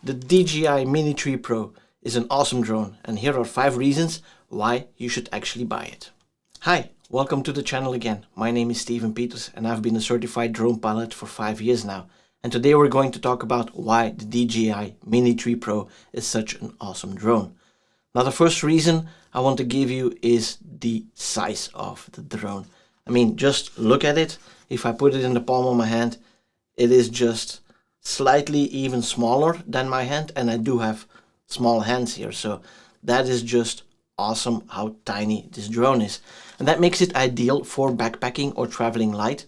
The DJI Mini 3 Pro is an awesome drone, and here are 5 reasons why you should actually buy it. Hi, welcome to the channel again. My name is Steven Peters and I've been a certified drone pilot for 5 years now. And today we're going to talk about why the DJI Mini 3 Pro is such an awesome drone. Now the first reason I want to give you is the size of the drone. I mean, just look at it. If I put it in the palm of my hand, it is just slightly even smaller than my hand, and I do have small hands here, so that is just awesome how tiny this drone is. And that makes it ideal for backpacking or traveling light.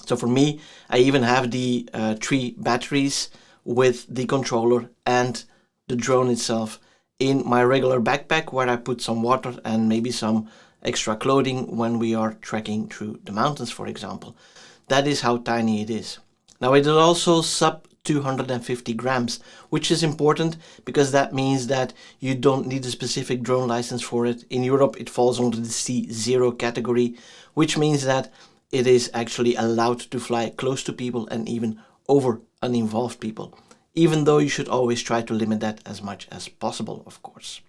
So for me, I even have the 3 batteries with the controller and the drone itself in my regular backpack, where I put some water and maybe some extra clothing when we are trekking through the mountains, for example. That is how tiny it is. Now it is also sub 250 grams, which is important because that means that you don't need a specific drone license for it. In Europe it falls under the C0 category, which means that it is actually allowed to fly close to people and even over uninvolved people, even though you should always try to limit that as much as possible, of course.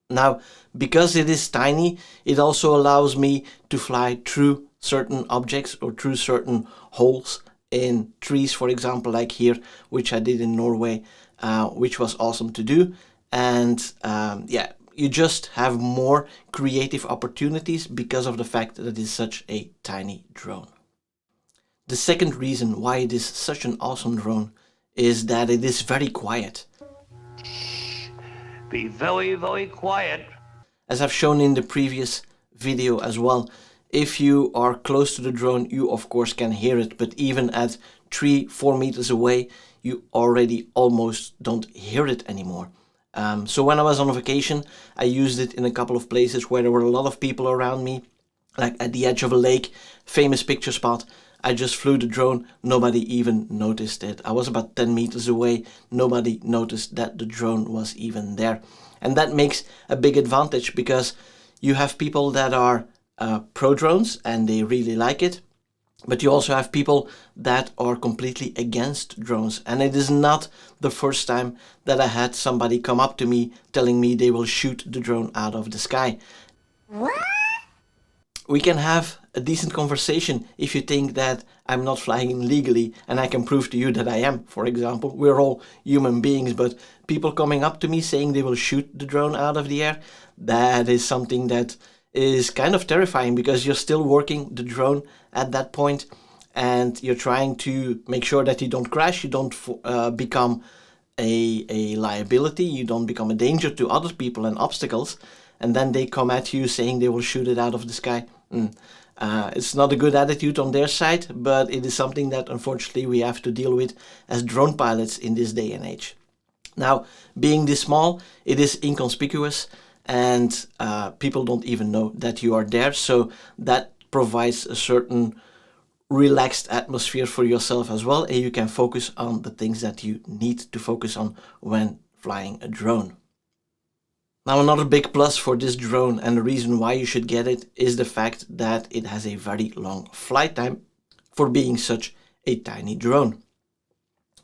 Now, because it is tiny, it also allows me to fly through certain objects or through certain holes in trees, for example, like here, which I did in Norway, which was awesome to do. And yeah, you just have more creative opportunities because of the fact that it is such a tiny drone. The second reason why it is such an awesome drone is that it is very quiet. Be very, very quiet. As I've shown in the previous video as well, if you are close to the drone, you of course can hear it, but even at 3-4 meters away, you already almost don't hear it anymore. So when I was on vacation, I used it in a couple of places where there were a lot of people around me, like at the edge of a lake, famous picture spot. I just flew the drone, nobody even noticed it. I was about 10 meters away, nobody noticed that the drone was even there. And that makes a big advantage because you have people that are pro drones and they really like it, but you also have people that are completely against drones. And it is not the first time that I had somebody come up to me telling me they will shoot the drone out of the sky. What? We can have a decent conversation if you think that I'm not flying legally, and I can prove to you that I am, for example. We're all human beings, but people coming up to me saying they will shoot the drone out of the air, that is something that is kind of terrifying, because you're still working the drone at that point and you're trying to make sure that you don't crash, you don't become a liability, you don't become a danger to other people and obstacles, and then they come at you saying they will shoot it out of the sky. It's not a good attitude on their side, but it is something that unfortunately we have to deal with as drone pilots in this day and age. Now, being this small, it is inconspicuous, and people don't even know that you are there, so that provides a certain relaxed atmosphere for yourself as well, and you can focus on the things that you need to focus on when flying a drone. Now, another big plus for this drone, and the reason why you should get it, is the fact that it has a very long flight time for being such a tiny drone.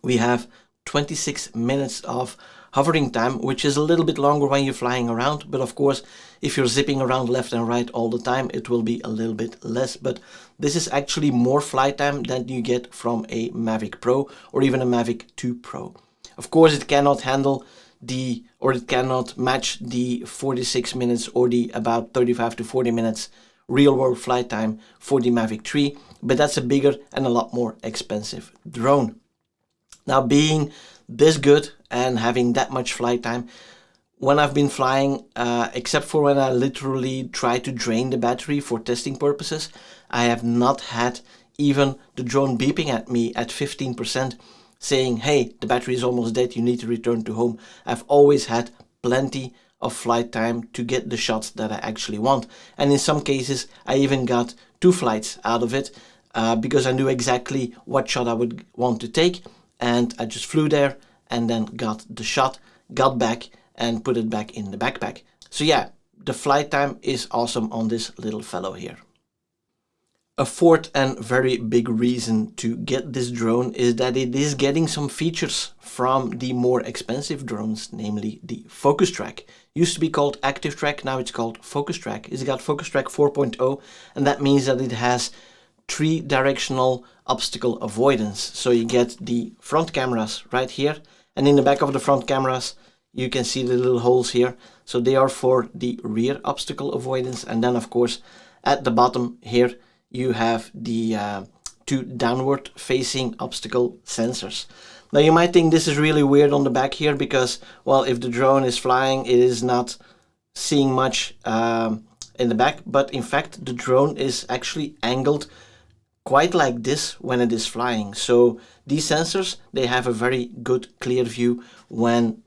We have 26 minutes of hovering time, which is a little bit longer when you're flying around, but of course if you're zipping around left and right all the time, it will be a little bit less. But this is actually more flight time than you get from a Mavic Pro or even a Mavic 2 Pro. Of course it cannot handle it cannot match the 46 minutes or the about 35 to 40 minutes real world flight time for the Mavic 3, but that's a bigger and a lot more expensive drone. Now, being this good and having that much flight time, when I've been flying, except for when I literally try to drain the battery for testing purposes, I have not had even the drone beeping at me at 15% saying, hey, the battery is almost dead, you need to return to home. I've always had plenty of flight time to get the shots that I actually want. And in some cases, I even got 2 flights out of it because I knew exactly what shot I would want to take. And I just flew there and then got the shot, got back and put it back in the backpack. So yeah, the flight time is awesome on this little fellow here. A fourth and very big reason to get this drone is that it is getting some features from the more expensive drones, namely the FocusTrack. Used to be called ActiveTrack, now it's called FocusTrack. It's got FocusTrack 4.0, and that means that it has 3-directional obstacle avoidance. So you get the front cameras right here, and in the back of the front cameras you can see the little holes here. So they are for the rear obstacle avoidance, and then of course at the bottom here you have the 2 downward facing obstacle sensors. Now you might think this is really weird on the back here because, well, if the drone is flying it is not seeing much in the back, but in fact the drone is actually angled quite like this when it is flying. So these sensors, they have a very good clear view when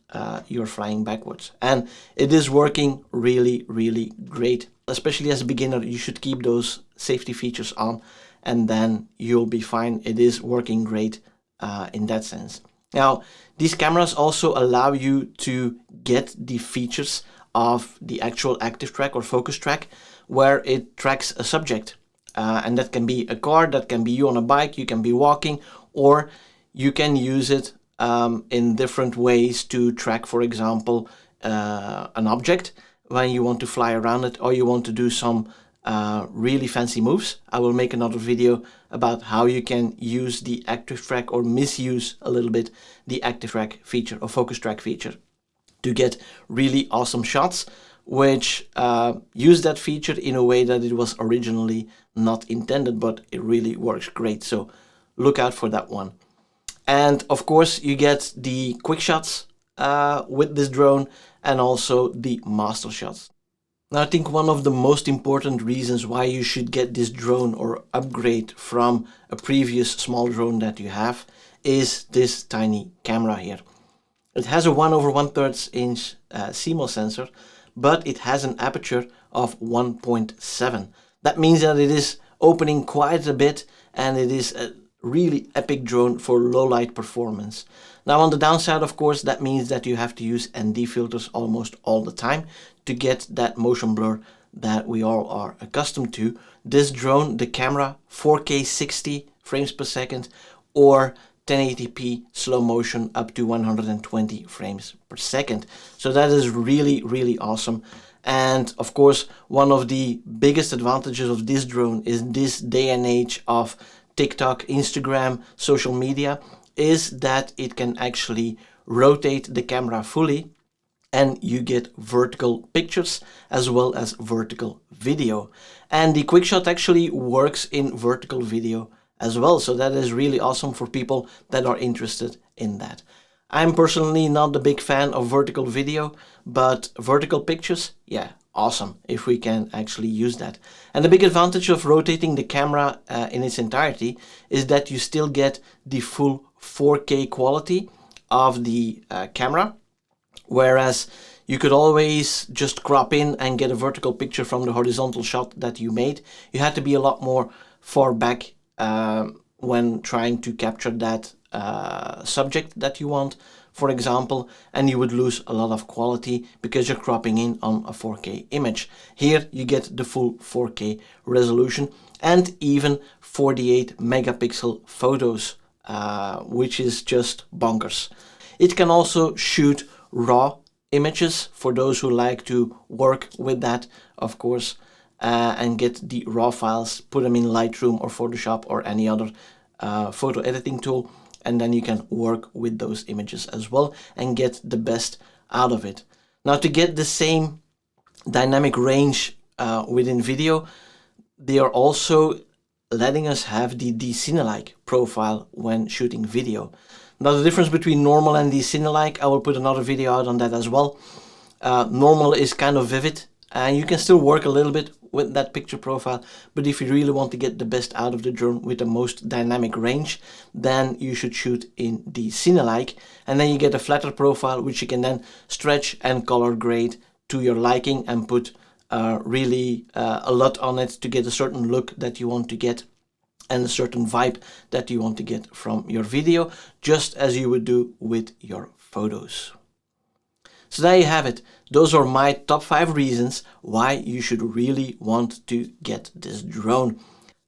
you're flying backwards, and it is working really great. Especially as a beginner, you should keep those safety features on, and then you'll be fine. It is working great in that sense. Now these cameras also allow you to get the features of the actual ActiveTrack or FocusTrack, where it tracks a subject. And that can be a car, that can be you on a bike, you can be walking, or you can use it in different ways to track, for example, an object when you want to fly around it, or you want to do some really fancy moves. I will make another video about how you can use the ActiveTrack or misuse a little bit the ActiveTrack feature or FocusTrack feature to get really awesome shots, which use that feature in a way that it was originally not intended, but it really works great. So look out for that one. And of course you get the quick shots with this drone, and also the master shots. Now I think one of the most important reasons why you should get this drone or upgrade from a previous small drone that you have is this tiny camera here. It has a 1/1/3 inch CMOS sensor, but it has an aperture of 1.7. That means that it is opening quite a bit, and it is a really epic drone for low light performance. Now on the downside, of course, that means that you have to use ND filters almost all the time to get that motion blur that we all are accustomed to. This drone, the camera, 4K 60 frames per second or 1080p slow motion up to 120 frames per second. So that is really awesome. And of course, one of the biggest advantages of this drone is this day and age of TikTok, Instagram, social media, is that it can actually rotate the camera fully, and you get vertical pictures as well as vertical video. And the quick shot actually works in vertical video as well. So that is really awesome for people that are interested in that. I'm personally not a big fan of vertical video, but vertical pictures, yeah, awesome if we can actually use that. And the big advantage of rotating the camera in its entirety is that you still get the full 4K quality of the camera, whereas you could always just crop in and get a vertical picture from the horizontal shot that you made. You had to be a lot more far back when trying to capture that subject that you want, for example, and you would lose a lot of quality because you're cropping in on a 4K image. Here you get the full 4K resolution and even 48 megapixel photos, which is just bonkers. It can also shoot raw images for those who like to work with that, of course, and get the raw files, put them in Lightroom or Photoshop or any other photo editing tool, and then you can work with those images as well and get the best out of it. Now, to get the same dynamic range within video, they are also letting us have the D-Cine-like profile when shooting video. Now, the difference between normal and D-Cine-like, I will put another video out on that as well. Normal is kind of vivid, and you can still work a little bit with that picture profile, but if you really want to get the best out of the drone with the most dynamic range, then you should shoot in D-Cine-like, and then you get a flatter profile which you can then stretch and color grade to your liking and put really a lot on it to get a certain look that you want to get and a certain vibe that you want to get from your video, just as you would do with your photos. So there you have it. Those are my top 5 reasons why you should really want to get this drone.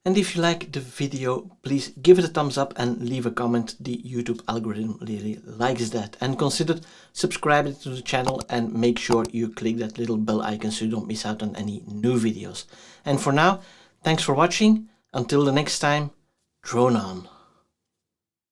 And if you like the video, please give it a thumbs up and leave a comment. The YouTube algorithm really likes that. And consider subscribing to the channel and make sure you click that little bell icon so you don't miss out on any new videos. And for now, thanks for watching. Until the next time, drone on.